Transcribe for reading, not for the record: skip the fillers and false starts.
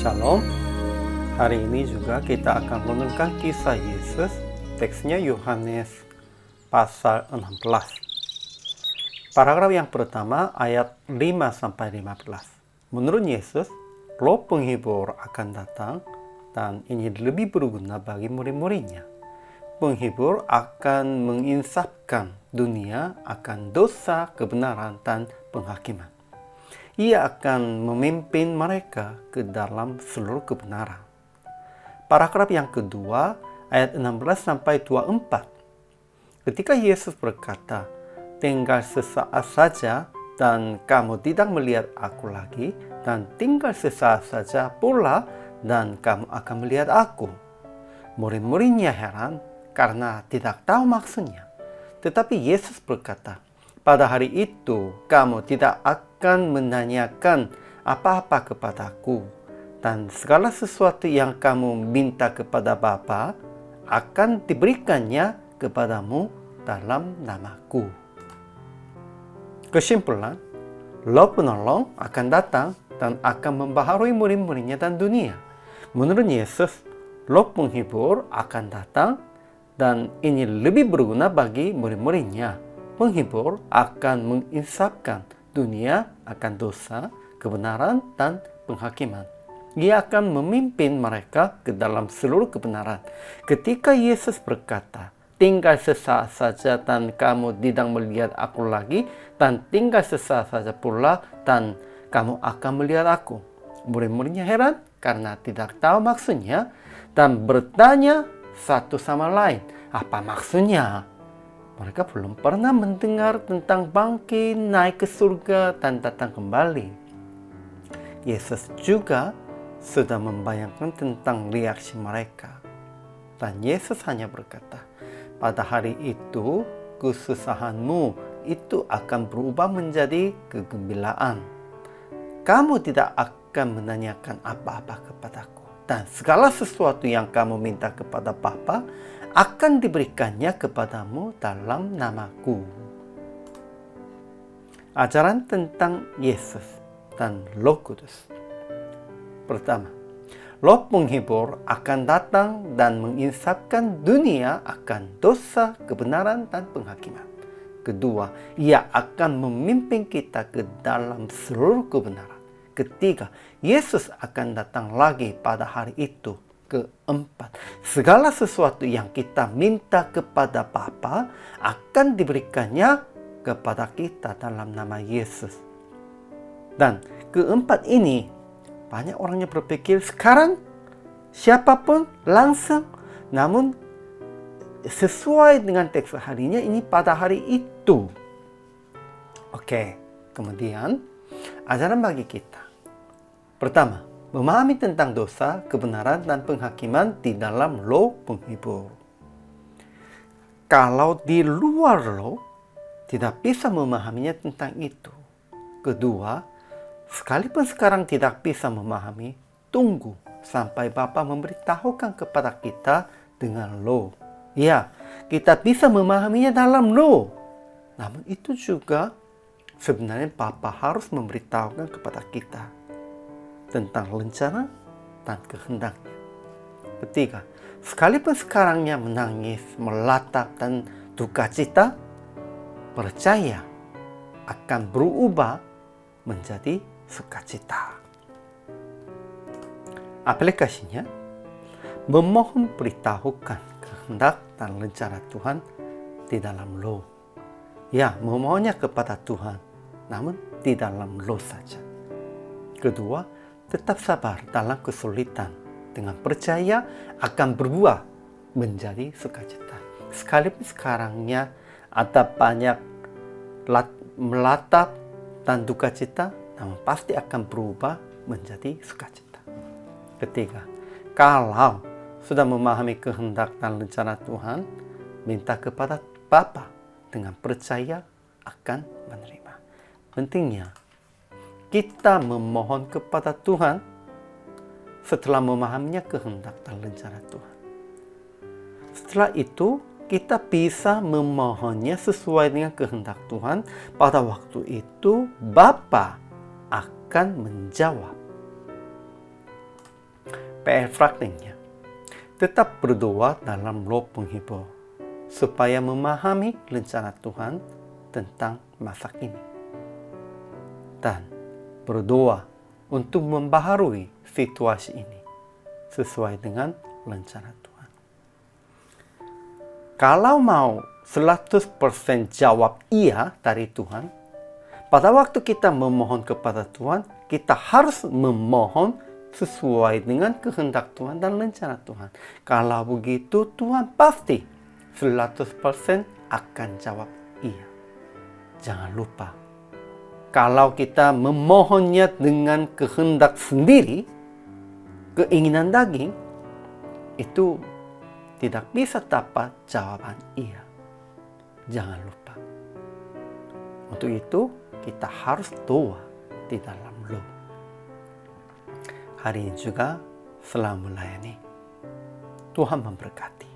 Shalom. Hari ini juga kita akan merenungkan kisah Yesus. Teksnya Yohanes pasal 16. Paragraf yang pertama ayat 5-15. Menurut Yesus, Roh Penghibur akan datang dan ini lebih berguna bagi murid-muridnya. Penghibur akan menginsafkan dunia akan dosa, kebenaran, dan penghakiman. Ia akan memimpin mereka ke dalam seluruh kebenaran. Paragraf yang kedua, ayat 16-24. Ketika Yesus berkata, "Tinggal sesaat saja dan kamu tidak melihat aku lagi, dan tinggal sesaat saja pula dan kamu akan melihat aku." Murid-muridnya heran karena tidak tahu maksudnya. Tetapi Yesus berkata, "Pada hari itu kamu tidak akan menanyakan apa-apa kepadaku, dan segala sesuatu yang kamu minta kepada Bapa akan diberikannya kepadamu dalam namaku." Kesimpulan, Roh Penolong akan datang dan akan membaharui murid-muridnya dan dunia. Menurut Yesus, Roh Penghibur akan datang dan ini lebih berguna bagi murid-muridnya. Penghibur akan menginsafkan dunia akan dosa, kebenaran, dan penghakiman. Ia akan memimpin mereka ke dalam seluruh kebenaran. Ketika Yesus berkata, "Tinggal sesaat saja dan kamu tidak melihat aku lagi, dan tinggal sesaat saja pula dan kamu akan melihat aku." Murid-muridnya heran karena tidak tahu maksudnya dan bertanya satu sama lain, "Apa maksudnya?" Mereka belum pernah mendengar tentang bangkit, naik ke surga, dan datang kembali. Yesus juga sudah membayangkan tentang reaksi mereka. Dan Yesus hanya berkata, "Pada hari itu, kesusahanmu itu akan berubah menjadi kegembiraan. Kamu tidak akan menanyakan apa-apa kepadaku. Dan segala sesuatu yang kamu minta kepada Bapa akan diberikannya kepadamu dalam namaku." Ajaran tentang Yesus dan Roh Kudus. Pertama, Roh Penghibur akan datang dan menginsafkan dunia akan dosa, kebenaran, dan penghakiman. Kedua, ia akan memimpin kita ke dalam seluruh kebenaran. Ketiga, Yesus akan datang lagi pada hari itu. Keempat, segala sesuatu yang kita minta kepada Bapa akan diberikannya kepada kita dalam nama Yesus. Dan keempat ini, banyak orangnya berpikir sekarang siapapun langsung, namun sesuai dengan teks harinya ini pada hari itu. Oke, kemudian ajaran bagi kita. Pertama, memahami tentang dosa, kebenaran, dan penghakiman di dalam Roh Penghibur. Kalau di luar Roh, tidak bisa memahaminya tentang itu. Kedua, sekalipun sekarang tidak bisa memahami, tunggu sampai Bapa memberitahukan kepada kita dengan Roh. Ya, kita bisa memahaminya dalam Roh. Namun itu juga sebenarnya Bapa harus memberitahukan kepada kita tentang rencana dan kehendaknya. Ketiga, sekalipun sekarangnya menangis, melatap, dan duka cita, percaya akan berubah menjadi sukacita. Aplikasinya, memohon beritahukan kehendak dan rencana Tuhan di dalam Roh. Ya, memohonnya kepada Tuhan, namun di dalam Roh saja. Kedua, tetap sabar dalam kesulitan dengan percaya akan berbuah menjadi sukacita. Sekalipun sekarangnya ada banyak melatap dan duka cita, namun pasti akan berubah menjadi sukacita. Ketiga, kalau sudah memahami kehendak dan rencana Tuhan, minta kepada Bapa dengan percaya akan menerima. Pentingnya, kita memohon kepada Tuhan setelah memahaminya kehendak dan rencana Tuhan. Setelah itu, kita bisa memohonnya sesuai dengan kehendak Tuhan. Pada waktu itu, Bapa akan menjawab. PR praktiknya. Tetap berdoa dalam roh penghibur, supaya memahami rencana Tuhan tentang masa kini. Dan berdoa untuk membaharui situasi ini sesuai dengan rencana Tuhan. Kalau mau 100% jawab iya dari Tuhan, pada waktu kita memohon kepada Tuhan, kita harus memohon sesuai dengan kehendak Tuhan dan rencana Tuhan. Kalau begitu, Tuhan pasti 100% akan jawab iya. Jangan lupa, kalau kita memohonnya dengan kehendak sendiri, keinginan daging, itu tidak bisa dapat jawaban iya. Jangan lupa. Untuk itu, kita harus doa di dalam roh. Hari ini juga selalu melayani. Tuhan memberkati.